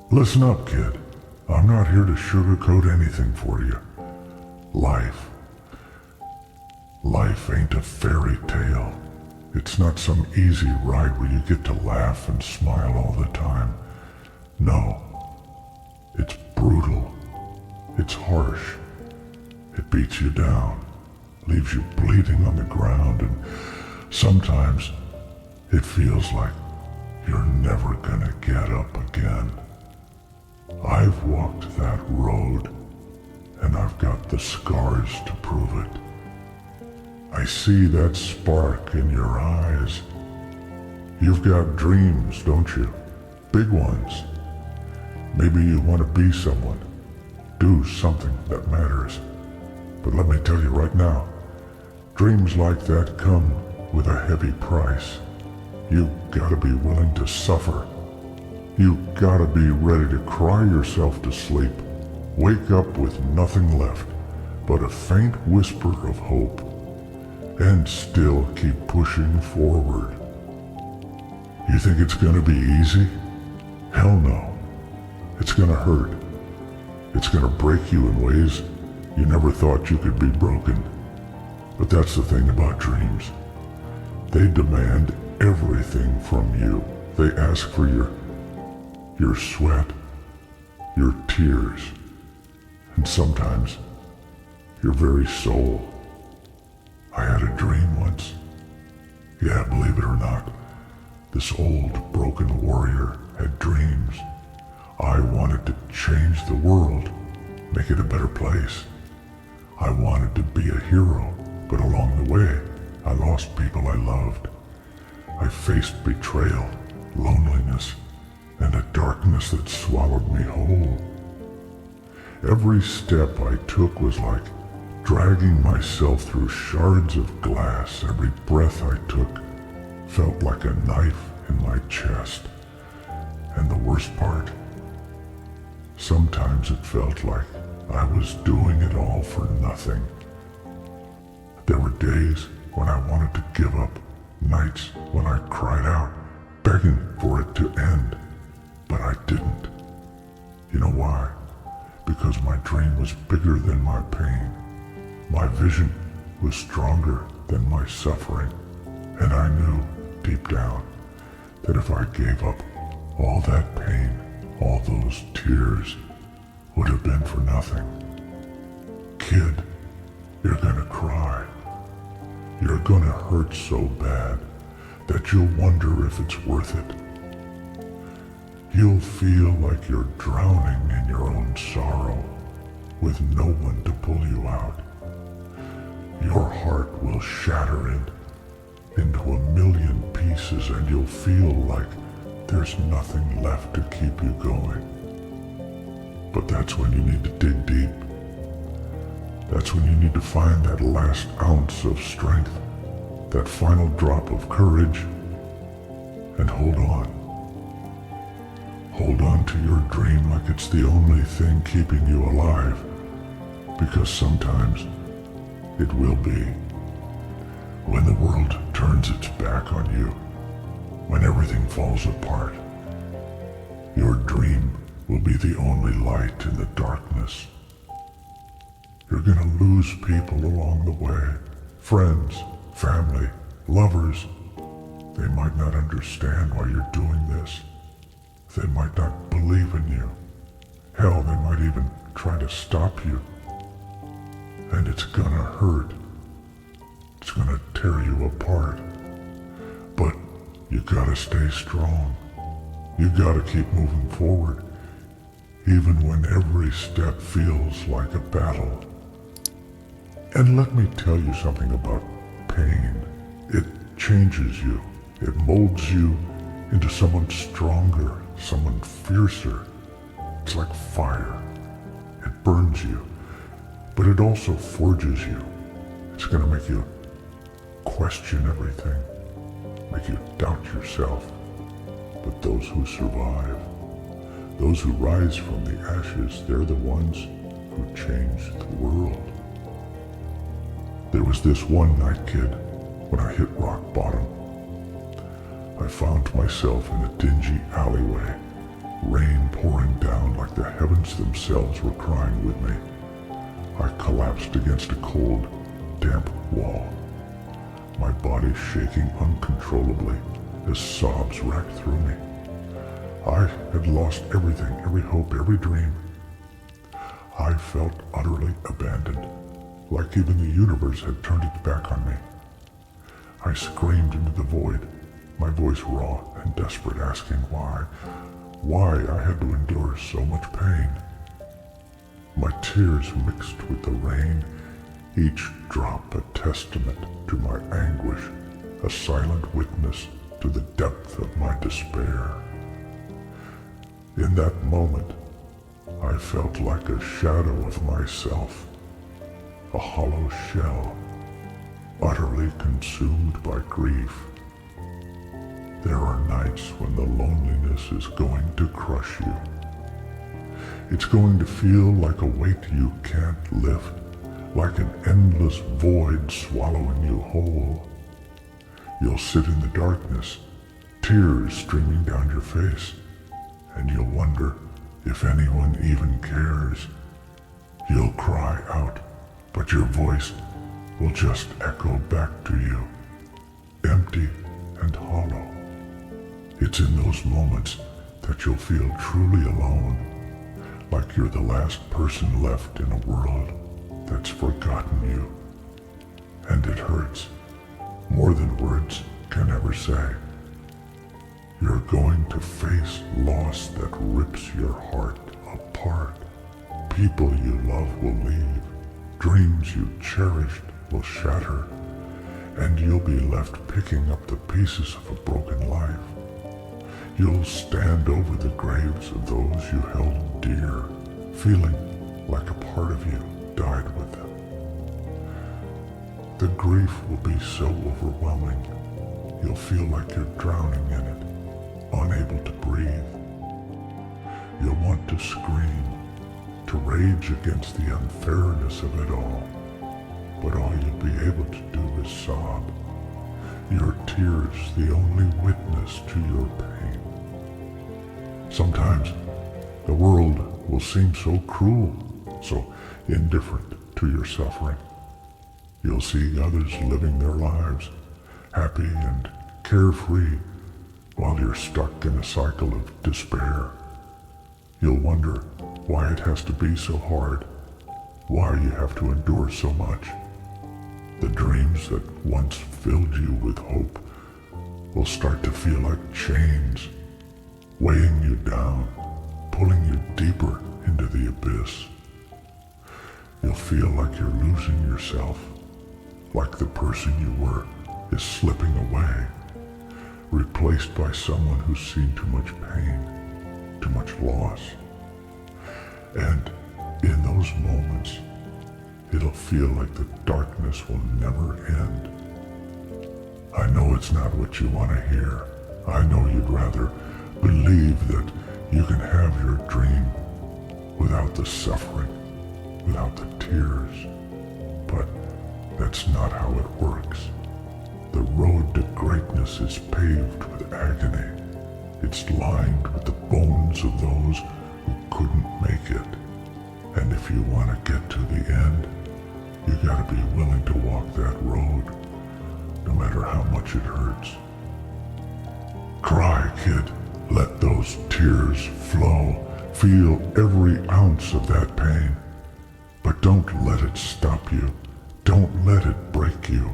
Listen up, kid. I'm not here to sugarcoat anything for you. Life. Life ain't a fairy tale. It's not some easy ride where you get to laugh and smile all the time. No. It's brutal. It's harsh. It beats you down, leaves you bleeding on the ground, and sometimes it feels like you're never gonna get up again. I've walked that road, and I've got the scars to prove it. I see that spark in your eyes. You've got dreams, don't you? Big ones. Maybe you want to be someone, do something that matters. But let me tell you right now, dreams like that come with a heavy price. You gotta be willing to suffer. You gotta be ready to cry yourself to sleep, wake up with nothing left but a faint whisper of hope, and still keep pushing forward. You think it's gonna be easy? Hell no. It's gonna hurt. It's gonna break you in ways you never thought you could be broken. But that's the thing about dreams. They demand everything from you. They ask for your sweat, your tears, and sometimes your very soul. I had a dream once. Yeah, believe it or not, this old broken warrior had dreams. I wanted to change the world, make it a better place. I wanted to be a hero, but along the way, I lost people I loved. I faced betrayal, loneliness, and a darkness that swallowed me whole. Every step I took was like dragging myself through shards of glass. Every breath I took felt like a knife in my chest. And the worst part, sometimes it felt like I was doing it all for nothing. There were days when I wanted to give up, nights when I cried out, begging for it to end, but I didn't. You know why? Because my dream was bigger than my pain. My vision was stronger than my suffering, and I knew deep down that if I gave up, all that pain, all those tears would have been for nothing. Kid, you're gonna cry. You're gonna hurt so bad that you'll wonder if it's worth it. You'll feel like you're drowning in your own sorrow with no one to pull you out. Your heart will shatter into a million pieces, and you'll feel like there's nothing left to keep you going. But that's when you need to dig deep. That's when you need to find that last ounce of strength, that final drop of courage, and hold on. Hold on to your dream like it's the only thing keeping you alive, because sometimes it will be. When the world turns its back on you, when everything falls apart, your dream will be the only light in the darkness. You're gonna lose people along the way, friends, family, lovers. They might not understand why you're doing this. They might not believe in you. Hell, they might even try to stop you. And it's gonna hurt. It's gonna tear you apart. But you gotta stay strong. You gotta keep moving forward, even when every step feels like a battle. And let me tell you something about pain. It changes you. It molds you into someone stronger, someone fiercer. It's like fire. It burns you, but it also forges you. It's gonna make you question everything, make you doubt yourself. But those who survive, those who rise from the ashes, they're the ones who change the world. There was this one night, kid, when I hit rock bottom. I found myself in a dingy alleyway, rain pouring down like the heavens themselves were crying with me. I collapsed against a cold, damp wall, my body shaking uncontrollably as sobs racked through me. I had lost everything, every hope, every dream. I felt utterly abandoned, like even the universe had turned its back on me. I screamed into the void, my voice raw and desperate, asking why I had to endure so much pain. My tears mixed with the rain, each drop a testament to my anguish, a silent witness to the depth of my despair. In that moment, I felt like a shadow of myself, a hollow shell, utterly consumed by grief. There are nights when the loneliness is going to crush you. It's going to feel like a weight you can't lift, like an endless void swallowing you whole. You'll sit in the darkness, tears streaming down your face, and you'll wonder if anyone even cares. You'll cry out, but your voice will just echo back to you, empty and hollow. It's in those moments that you'll feel truly alone, like you're the last person left in a world that's forgotten you. And it hurts, more than words can ever say. You're going to face loss that rips your heart apart. People you love will leave, dreams you cherished will shatter, and you'll be left picking up the pieces of a broken life. You'll stand over the graves of those you held dear, feeling like a part of you died with them. The grief will be so overwhelming, you'll feel like you're drowning in it, unable to breathe. You'll want to scream, to rage against the unfairness of it all, but all you'll be able to do is sob, your tears the only witness to your pain. Sometimes the world will seem so cruel, so indifferent to your suffering. You'll see others living their lives, happy and carefree, while you're stuck in a cycle of despair. You'll wonder why it has to be so hard, why you have to endure so much. The dreams that once filled you with hope will start to feel like chains, weighing you down, pulling you deeper into the abyss. You'll feel like you're losing yourself, like the person you were is slipping away, replaced by someone who's seen too much pain, too much loss. And in those moments, it'll feel like the darkness will never end. I know it's not what you want to hear. I know you'd rather believe that you can have your dream without the suffering, without the tears. But that's not how it works. The road to greatness is paved with agony. It's lined with the bones of those who couldn't make it. And if you want to get to the end, you gotta be willing to walk that road, no matter how much it hurts. Cry, kid. Let those tears flow. Feel every ounce of that pain. But don't let it stop you. Don't let it break you.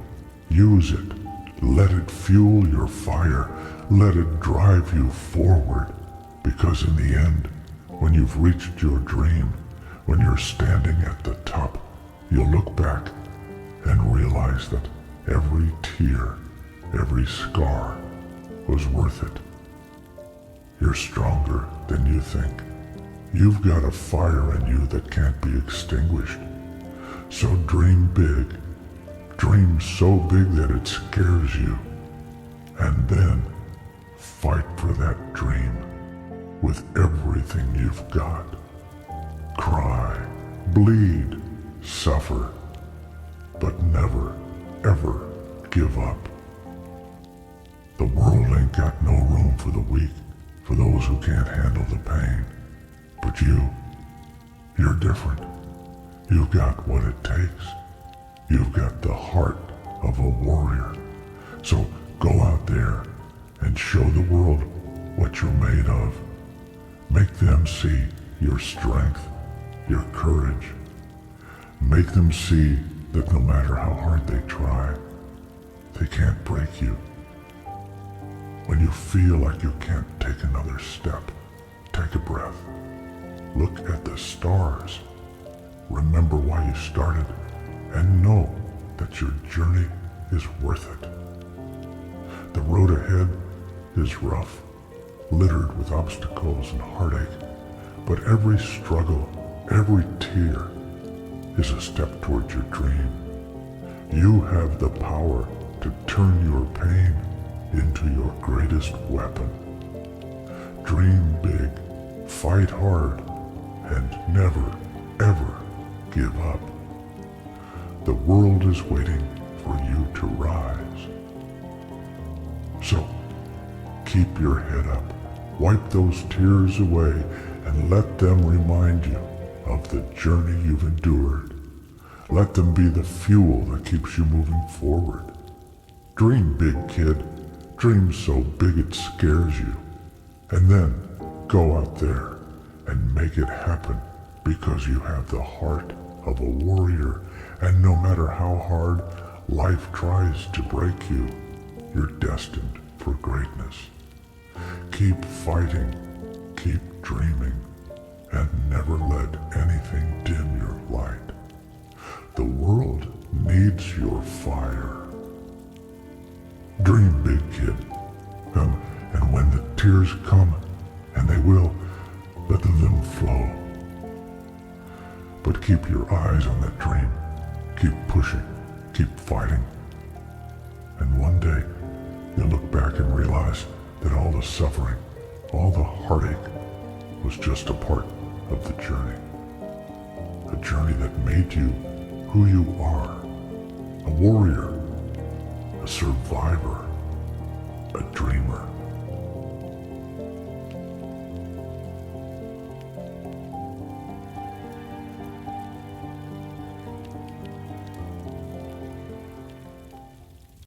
Use it. Let it fuel your fire. Let it drive you forward. Because in the end, when you've reached your dream, when you're standing at the top, you'll look back and realize that every tear, every scar was worth it. You're stronger than you think. You've got a fire in you that can't be extinguished. So dream big. Dream so big that it scares you. And then fight for that dream with everything you've got. Cry, bleed, suffer, but never, ever give up. The world ain't got no room for the weak. for those who can't handle the pain. But you're different. You've got what it takes. You've got the heart of a warrior. So go out there and show the world what you're made of. Make them see your strength, your courage. Make them see that no matter how hard they try, they can't break you. When you feel like you can't take another step, take a breath. Look at the stars. Remember why you started, and know that your journey is worth it. The road ahead is rough, littered with obstacles and heartache, but every struggle, every tear is a step towards your dream. You have the power to turn your pain into your greatest weapon. Dream big, fight hard, and never, ever give up. The world is waiting for you to rise. So, keep your head up, wipe those tears away, and let them remind you of the journey you've endured. Let them be the fuel that keeps you moving forward. Dream big, kid. Dream so big it scares you. And then go out there and make it happen, because you have the heart of a warrior, and no matter how hard life tries to break you, you're destined for greatness. Keep fighting, keep dreaming, and never let anything dim your light. The world needs your fire. Dream big, kid. And when the tears come, and they will, let them flow. But keep your eyes on that dream. Keep pushing, keep fighting. And one day, you'll look back and realize that all the suffering, all the heartache was just a part of the journey. A journey that made you who you are. A warrior, a survivor, a dreamer.